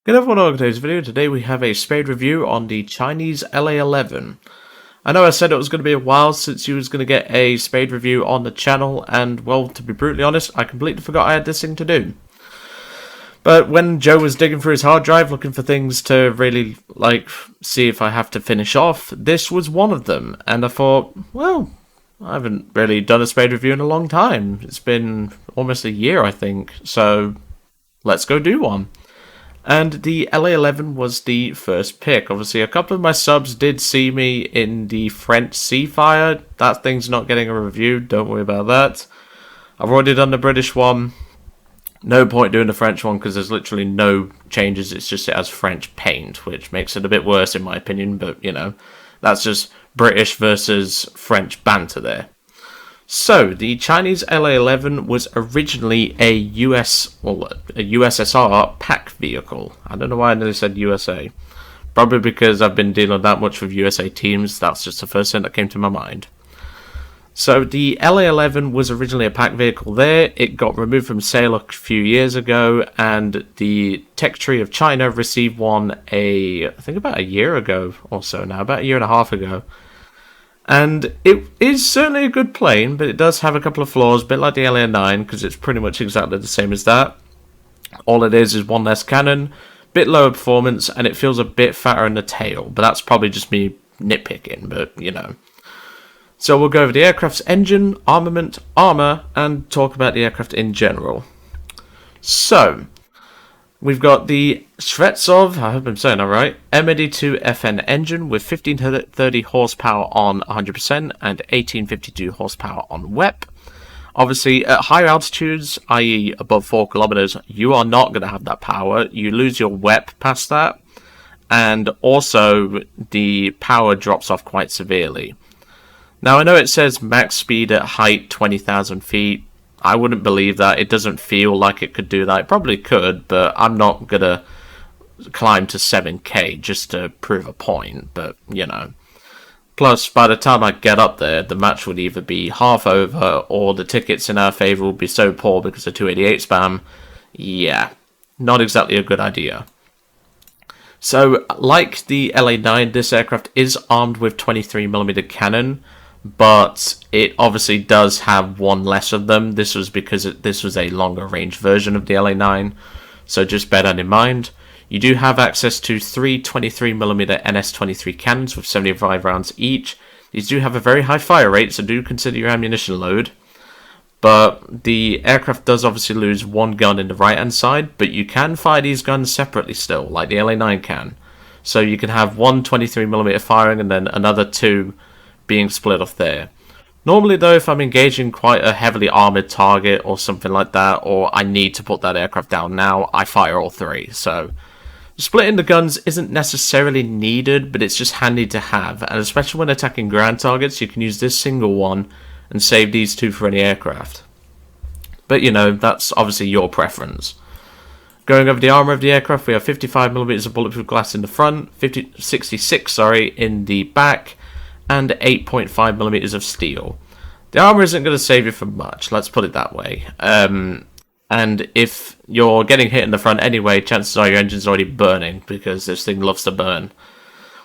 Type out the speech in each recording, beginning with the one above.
Good everyone, welcome to today's video. Today we have a Spade review on the Chinese La-11. I know I said it was going to be a while since you was going to get a Spade review on the channel, and well, to be brutally honest, I completely forgot I had this thing to do. But when Joe was digging through his hard drive looking for things to really, see if I have to finish off, this was one of them, and I thought, well, I haven't really done a Spade review in a long time. It's been almost a year, I think, so let's go do one. And the La-11 was the first pick. Obviously, a couple of my subs did see me in the French Seafire. That thing's not getting a review, don't worry about that. I've already done the British one. No point doing the French one because there's literally no changes. It's just it has French paint, which makes it a bit worse in my opinion. But, you know, that's just British versus French banter there. So, the Chinese La-11 was originally a USSR pack vehicle. I don't know why I nearly said USA. Probably because I've been dealing that much with USA teams, that's just the first thing that came to my mind. So, the La-11 was originally a pack vehicle there. It got removed from sale a few years ago, and the Tech Tree of China received one I think about a year ago or so now, about a year and a half ago. And it is certainly a good plane, but it does have a couple of flaws, a bit like the La-9, because it's pretty much exactly the same as that. All it is one less cannon, bit lower performance, and it feels a bit fatter in the tail. But that's probably just me nitpicking, but, you know. So we'll go over the aircraft's engine, armament, armor, and talk about the aircraft in general. So, we've got the Shvetsov, I hope I'm saying that right, M82FN engine with 1530 horsepower on 100% and 1852 horsepower on WEP. Obviously, at higher altitudes, i.e. above 4 kilometers, you are not going to have that power. You lose your WEP past that, and also the power drops off quite severely. Now, I know it says max speed at height 20,000 feet. I wouldn't believe that. It doesn't feel like it could do that. It probably could, but I'm not going to climb to 7k just to prove a point, but, you know. Plus, by the time I get up there, the match would either be half over, or the tickets in our favour would be so poor because of 288 spam. Yeah, not exactly a good idea. So, like the La-9, this aircraft is armed with 23mm cannon, but it obviously does have one less of them. This was because this was a longer range version of the La-9, so just bear that in mind. You do have access to 3 23mm NS-23 cannons with 75 rounds each. These do have a very high fire rate, so do consider your ammunition load. But the aircraft does obviously lose one gun in the right hand side, but you can fire these guns separately still, like the La-9 can. So you can have one 23mm firing and then another two being split off there. Normally though, if I'm engaging quite a heavily armoured target or something like that, or I need to put that aircraft down now, I fire all three. So splitting the guns isn't necessarily needed, but it's just handy to have, and especially when attacking ground targets, you can use this single one and save these two for any aircraft. But you know, that's obviously your preference. Going over the armour of the aircraft, we have 55mm of bulletproof glass in the front, 66 in the back, and 8.5mm of steel. The armor isn't going to save you from much, let's put it that way. And if you're getting hit in the front anyway, chances are your engine's already burning, because this thing loves to burn.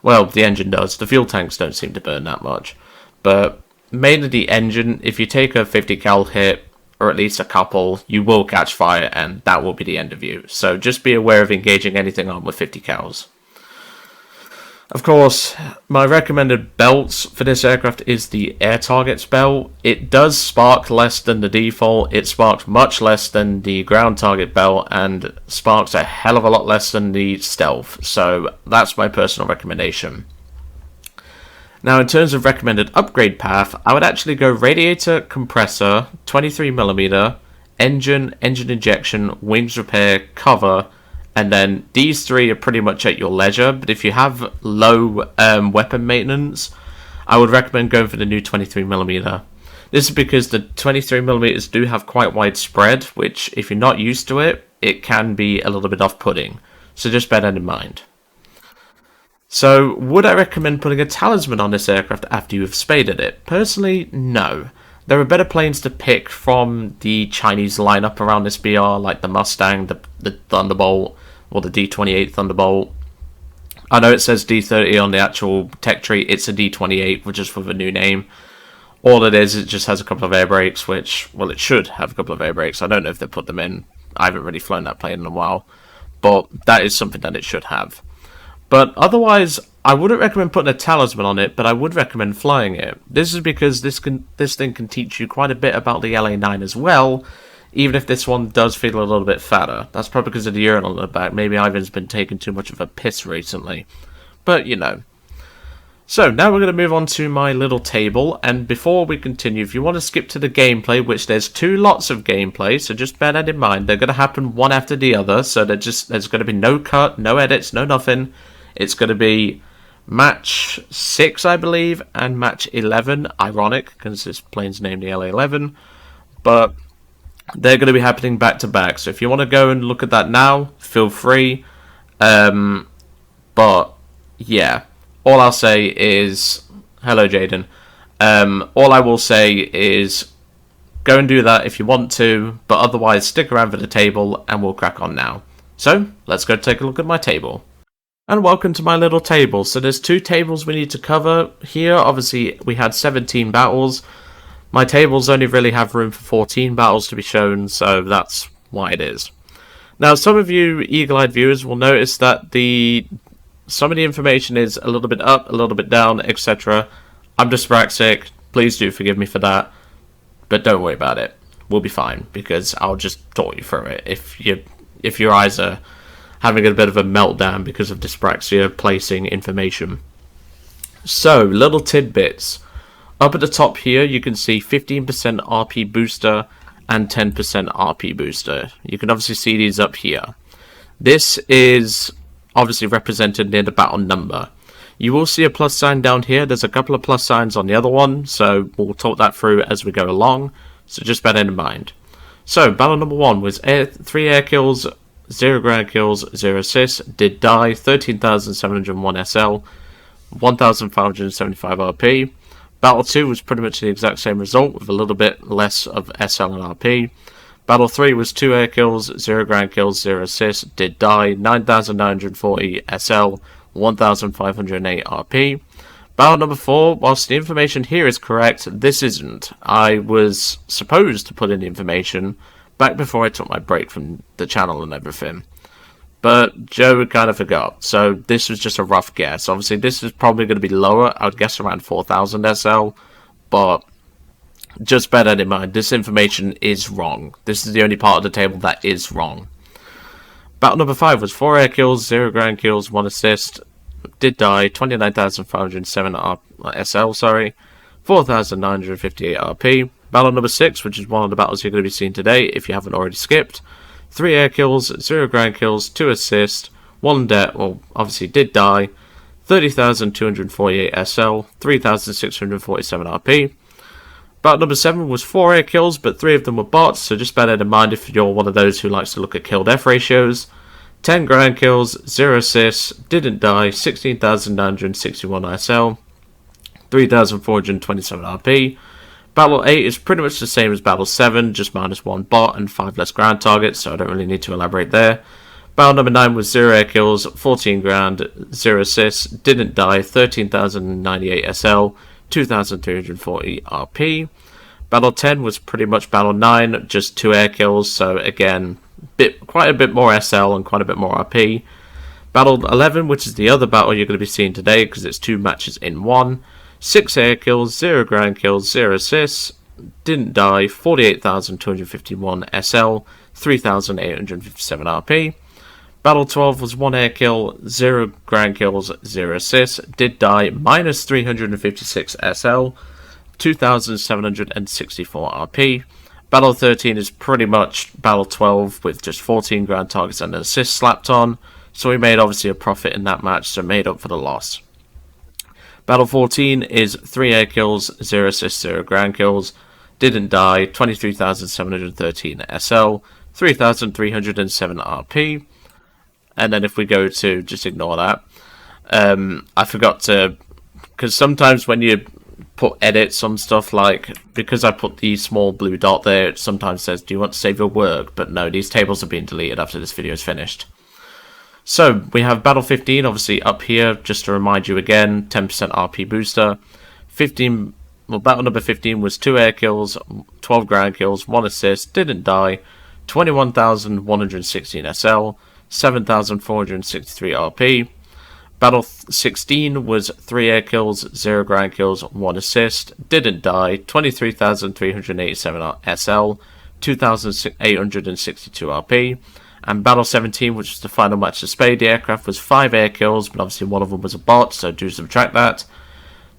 Well, the engine does. The fuel tanks don't seem to burn that much. But mainly the engine, if you take a 50 cal hit, or at least a couple, you will catch fire, and that will be the end of you. So just be aware of engaging anything on with 50 cals. Of course, my recommended belts for this aircraft is the air targets belt. It does spark less than the default, it sparks much less than the ground target belt, and sparks a hell of a lot less than the stealth, so that's my personal recommendation. Now, in terms of recommended upgrade path, I would actually go radiator, compressor, 23mm, engine injection, wings repair, cover, and then these three are pretty much at your leisure, but if you have low weapon maintenance, I would recommend going for the new 23mm. This is because the 23mm do have quite wide spread, which if you're not used to it, it can be a little bit off-putting. So just bear that in mind. So, would I recommend putting a talisman on this aircraft after you've spaded it? Personally, no. There are better planes to pick from the Chinese lineup around this BR, like the Mustang, the Thunderbolt, or the D28 Thunderbolt. I know it says D30 on the actual tech tree. It's a D28, which is with a new name. All it is, it just has a couple of air brakes, which, well, it should have a couple of air brakes. I don't know if they put them in. I haven't really flown that plane in a while. But that is something that it should have. But otherwise, I wouldn't recommend putting a talisman on it, but I would recommend flying it. This is because this thing can teach you quite a bit about the LA9 as well, even if this one does feel a little bit fatter. That's probably because of the urinal on the back. Maybe Ivan's been taking too much of a piss recently. But, you know. So, now we're going to move on to my little table, and before we continue, if you want to skip to the gameplay, which there's 2 lots of gameplay, so just bear that in mind. They're going to happen one after the other, so there's going to be no cut, no edits, no nothing. It's going to be match 6, I believe, and match 11. Ironic, because this plane's named the La-11. But they're going to be happening back to back. So if you want to go and look at that now, feel free. But yeah, all I'll say is hello, Jaden. All I will say is go and do that if you want to, but otherwise stick around for the table and we'll crack on now. So let's go take a look at my table. And welcome to my little table. So there's 2 tables we need to cover here. Obviously we had 17 battles. My tables only really have room for 14 battles to be shown, so that's why it is. Now, some of you eagle-eyed viewers will notice that some of the information is a little bit up, a little bit down, etc. I'm dyspraxic. Please do forgive me for that. But don't worry about it. We'll be fine, because I'll just talk you through it. If your eyes are having a bit of a meltdown because of dyspraxia placing information. So, little tidbits. Up at the top here, you can see 15% RP booster and 10% RP booster. You can obviously see these up here. This is obviously represented near the battle number. You will see a plus sign down here. There's a couple of plus signs on the other one, so we'll talk that through as we go along. So just bear that in mind. So, battle number 1 was 3 air kills, 0 ground kills, 0 assists, did die, 13,701 SL, 1,575 RP. Battle 2 was pretty much the exact same result, with a little bit less of SL and RP. Battle 3 was 2 air kills, 0 ground kills, 0 assists, did die, 9,940 SL, 1,508 RP. Battle number 4, whilst the information here is correct, this isn't. I was supposed to put in the information back before I took my break from the channel and everything. But Joe kind of forgot, so this was just a rough guess. Obviously, this is probably going to be lower. I would guess around 4,000 SL, but just bear that in mind. This information is wrong. This is the only part of the table that is wrong. Battle number 5 was 4 air kills, 0 ground kills, 1 assist, did die, 29,507 SL, 4,958 RP. Battle number 6, which is one of the battles you're going to be seeing today, if you haven't already skipped. 3 air kills, 0 ground kills, 2 assists, 1 death, well, obviously did die, 30,248 SL, 3,647 RP. Battle number 7 was 4 air kills, but 3 of them were bots, so just bear that in mind if you're one of those who likes to look at kill-death ratios. 10 ground kills, 0 assists, didn't die, 16,961 SL, 3,427 RP. Battle 8 is pretty much the same as Battle 7, just minus 1 bot and 5 less ground targets, so I don't really need to elaborate there. Battle number 9 was 0 air kills, 14 ground, 0 assists, didn't die, 13,098 SL, 2,340 RP. Battle 10 was pretty much Battle 9, just 2 air kills, so again, quite a bit more SL and quite a bit more RP. Battle 11, which is the other battle you're going to be seeing today, because it's 2 matches in 1. 6 air kills, 0 ground kills, 0 assists, didn't die, 48,251 SL, 3,857 RP. Battle 12 was 1 air kill, 0 ground kills, 0 assists, did die, minus 356 SL, 2,764 RP. Battle 13 is pretty much Battle 12 with just 14 ground targets and an assist slapped on, so we made obviously a profit in that match, so made up for the loss. Battle 14 is 3 air kills, 0 assists, 0 ground kills, didn't die, 23,713 SL, 3,307 RP. And then if we go to, just ignore that, I forgot to, because sometimes when you put edits on stuff, like, because I put the small blue dot there, it sometimes says, do you want to save your work? But no, these tables are being deleted after this video is finished. So, we have Battle 15, obviously, up here, just to remind you again, 10% RP booster. 15, well, battle number 15 was 2 air kills, 12 ground kills, 1 assist, didn't die, 21,116 SL, 7,463 RP. Battle 16 was 3 air kills, 0 ground kills, 1 assist, didn't die, 23,387 SL, 2,862 RP. And Battle 17, which was the final match of Spade, the aircraft was 5 air kills, but obviously one of them was a bot, so do subtract that.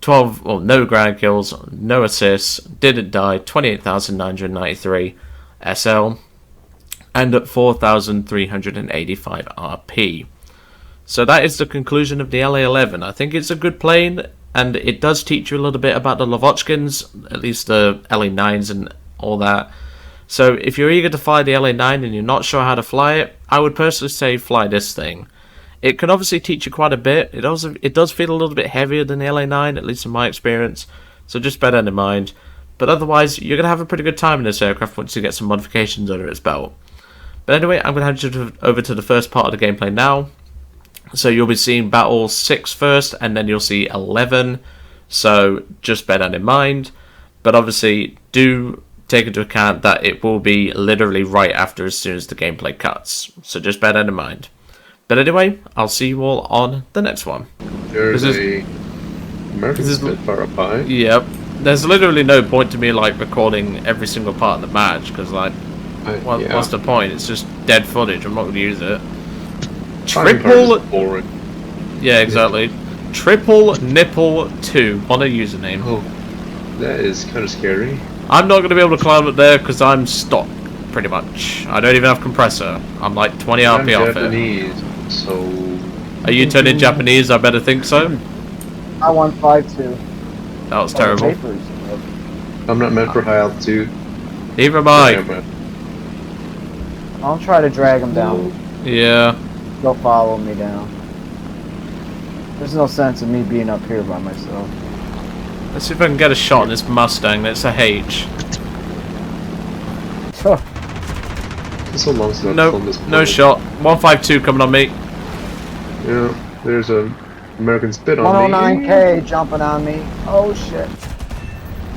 12, well, no ground kills, no assists, didn't die, 28,993 SL, and at 4,385 RP. So that is the conclusion of the La-11. I think it's a good plane, and it does teach you a little bit about the Lavochkins, at least the La-9s and all that. So if you're eager to fly the La-9 and you're not sure how to fly it, I would personally say fly this thing. It can obviously teach you quite a bit. It does feel a little bit heavier than the LA-9, at least in my experience. So just bear that in mind. But otherwise, you're going to have a pretty good time in this aircraft once you get some modifications under its belt. But anyway, I'm going to hand you over to the first part of the gameplay now. So you'll be seeing Battle 6 first, and then you'll see 11. So just bear that in mind. But obviously, do take into account that it will be literally right after as soon as the gameplay cuts. So just bear that in mind. But anyway, I'll see you all on the next one. There's a American Spitfire up high. Yep. There's literally no point to me like recording every single part of the match because what's the point? It's just dead footage. I'm not going to use it. Boring. Yeah, exactly. Triple Nipple 2 on a username. Oh, that is kind of scary. I'm not going to be able to climb up there because I'm stuck, pretty much. I don't even have compressor. I'm like 20 RP off Japanese, so... Are you turning Japanese? I better think so. I 152. That was terrible. I'm not meant for high altitude. Neither am I. I'll try to drag him down. Yeah. They'll follow me down. There's no sense in me being up here by myself. Let's see if I can get a shot on this Mustang. That's a H. It's so long since No, no shot. 152 coming on me. Yeah, there's a American Spit on me. 109K jumping on me. Oh shit.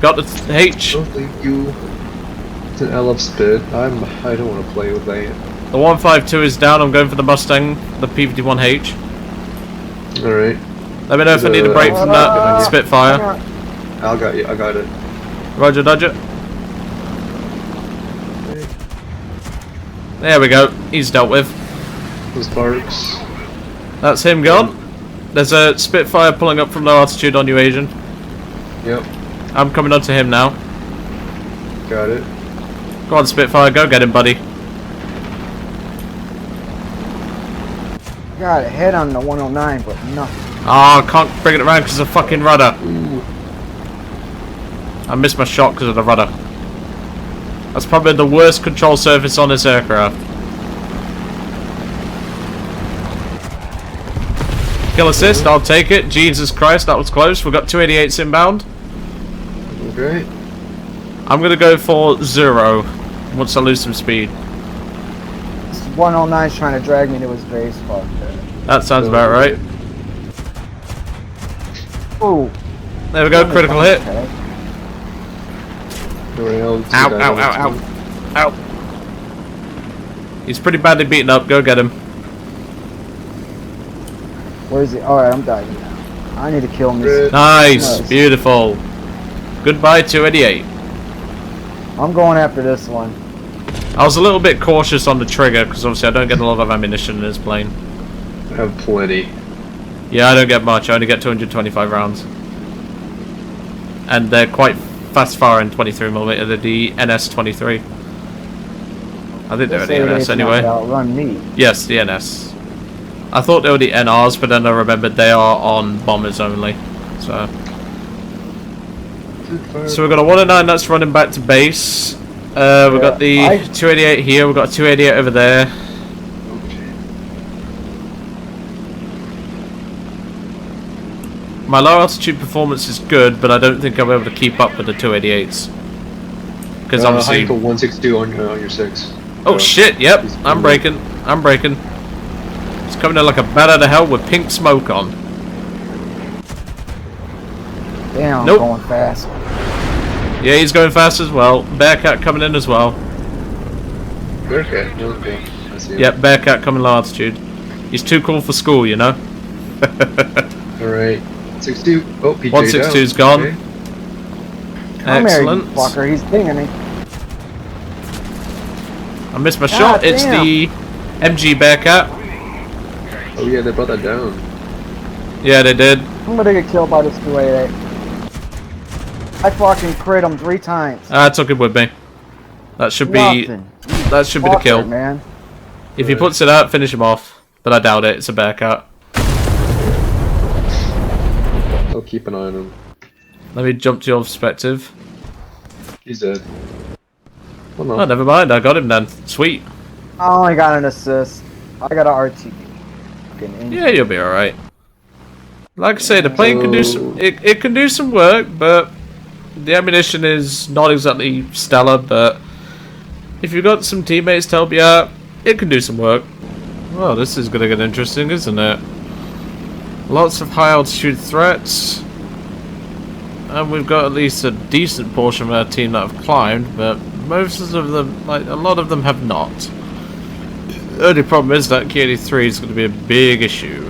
Got the H. Oh, thank you. It's an LF Spit. I don't want to play with that. The 152 is down. I'm going for the Mustang, the P51H. Alright. Let me know if I need a break from that Spitfire. I got you. I got it. Roger, Dodger. There we go. He's dealt with. Those sparks. That's him gone. There's a Spitfire pulling up from low altitude on you, Asian. Yep. I'm coming onto him now. Got it. Go on, Spitfire. Go get him, buddy. Got a hit on the 109, but nothing. Oh, I can't bring it around because of the fucking rudder. Ooh. I missed my shot because of the rudder. That's probably the worst control surface on this aircraft. Kill assist, I'll take it. Jesus Christ, that was close. We've got 288s inbound. Okay. I'm going to go for 0 once I lose some speed. This 109's trying to drag me to his base. Fuck that. That sounds about right. Ooh. There we go, critical hit. Okay. Ow, ow, ow, ow, ow. He's pretty badly beaten up, go get him. Where is he? Alright, I'm dying now. I need to kill him. Nice, beautiful. Goodbye, 288. I'm going after this one. I was a little bit cautious on the trigger because obviously I don't get a lot of ammunition in this plane. I have plenty. Yeah, I don't get much. I only get 225 rounds. And they're quite fast firing 23mm. They're the NS-23. I think they're the NS anyway. Outrun me. Yes, the NS. I thought they were the NRs, but then I remembered they are on bombers only. So we've got a 109 that's running back to base. We've got the 288 here. We've got a 288 over there. My low altitude performance is good, but I don't think I'll be able to keep up with the 288s. Because obviously... Height 162 on your 6. Oh shit, yep, I'm braking. I'm braking. It's Coming in like a bat out of hell with pink smoke on. Damn, Nope. I'm going fast. Yeah, he's going fast as well. Bearcat coming in as well. Bearcat, okay. I see him. Yep, Bearcat coming low altitude. He's too cool for school, you know? Alright. 62. Oh, PJ 162's down. gone. Okay. Come here, you Excellent. fucker. He's dinging me. I missed my shot. God It's damn. the MG Bearcat. Oh yeah, they brought that down. Yeah, they did. I'm gonna get killed by this 288. I fucking crit him 3 times. I took it with me. That should be Nothing. that should be the Fucker, kill. man. If he puts it out, finish him off. But I doubt it. It's a Bearcat. I'll keep an eye on him. Let me jump to your perspective. He's dead. Oh no. Oh, never mind. I got him then. Sweet. I only got an assist. I got an RT. Fucking injured. Yeah, you'll be all right. Like I say, the plane can do some. It can do some work, but the ammunition is not exactly stellar. But if you've got some teammates to help you out, it can do some work. Well, this is gonna get interesting, isn't it? Lots of high altitude threats, and we've got at least a decent portion of our team that have climbed, but most of them, like a lot of them, have not. The only problem is that K83 is going to be a big issue.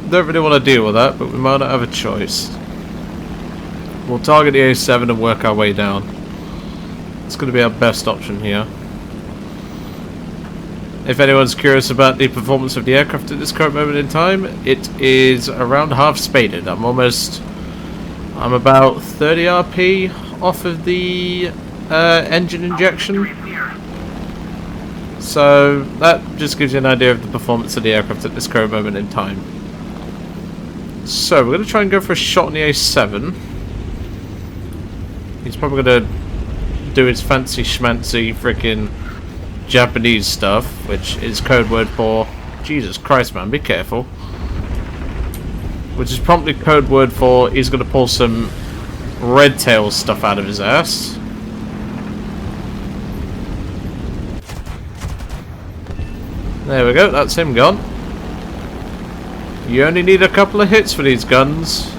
Don't really want to deal with that, but we might not have a choice. We'll target the A7 and work our way down. It's going to be our best option here. If anyone's curious about the performance of the aircraft at this current moment in time, it is around half spaded. I'm about 30 RP off of the engine injection. So that just gives you an idea of the performance of the aircraft at this current moment in time. So we're going to try and go for a shot on the A7. He's probably going to do his fancy schmancy freaking Japanese stuff, which is code word for Jesus Christ, man, be careful. Which is promptly code word for he's going to pull some red tail stuff out of his ass. There we go, that's him gone. You only need a couple of hits for these guns.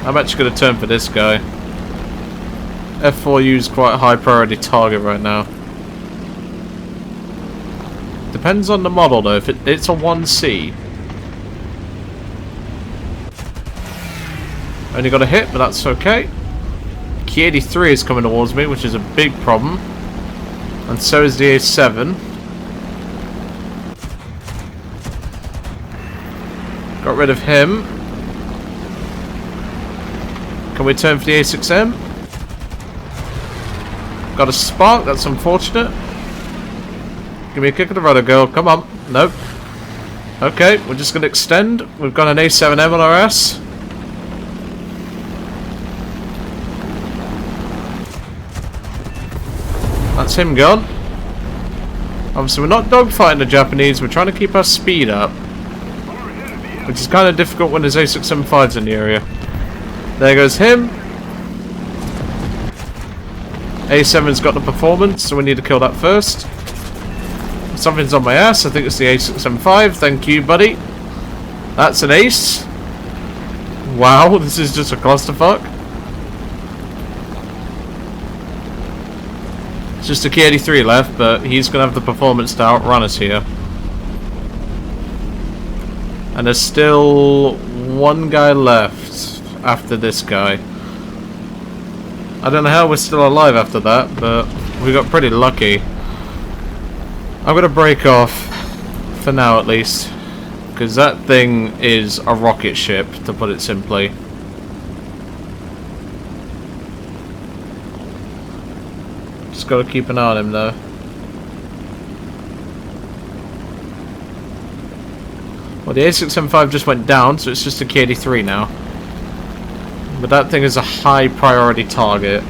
I'm actually going to turn for this guy. F4U is quite a high priority target right now. Depends on the model though, if it's a 1C. Only got a hit, but that's okay. K83 is coming towards me, which is a big problem. And so is the A7. Got rid of him. Can we turn for the A6M? Got a spark, that's unfortunate. Give me a kick of the rudder, girl. Come on. Nope. Okay, we're just going to extend. We've got an A7M on our ass. That's him gone. Obviously, we're not dogfighting the Japanese. We're trying to keep our speed up. Which is kind of difficult when there's A675s in the area. There goes him. A7's got the performance, so we need to kill that first. Something's on my ass. I think it's the A675. Thank you, buddy. That's an ace. Wow, this is just a clusterfuck. It's just a K83 left, but he's going to have the performance to outrun us here. And there's still one guy left after this guy. I don't know how we're still alive after that, but we got pretty lucky. I'm going to break off, for now at least, because that thing is a rocket ship, to put it simply. Just got to keep an eye on him though. Well, the A675 just went down, so it's just a K83 now. But that thing is a high priority target.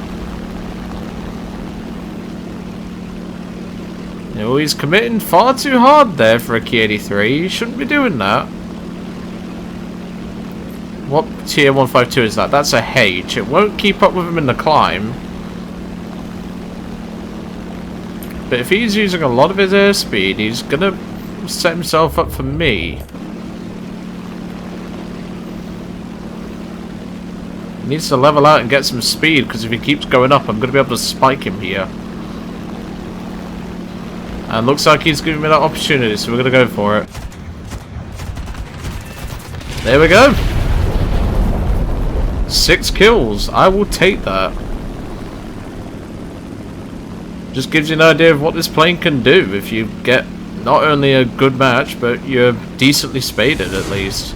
Oh, he's committing far too hard there for a K83. He shouldn't be doing that. What tier 152 is that? That's a H. It won't keep up with him in the climb. But if he's using a lot of his airspeed, he's gonna set himself up for me. He needs to level out and get some speed, because if he keeps going up, I'm gonna be able to spike him here. And looks like he's giving me that opportunity, so we're gonna go for it. There we go! 6 kills. I will take that. Just gives you an idea of what this plane can do if you get not only a good match, but you're decently spaded at least.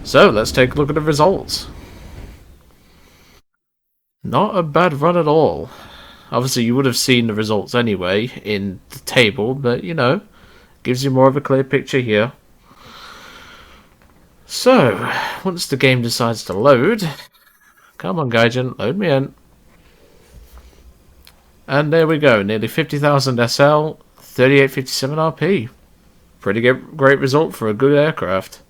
So, let's take a look at the results. Not a bad run at all. Obviously, you would have seen the results anyway in the table, but, you know, gives you more of a clear picture here. So, once the game decides to load, come on Gaijin, load me in. And there we go, nearly 50,000 SL, 3857 RP. Pretty great result for a good aircraft.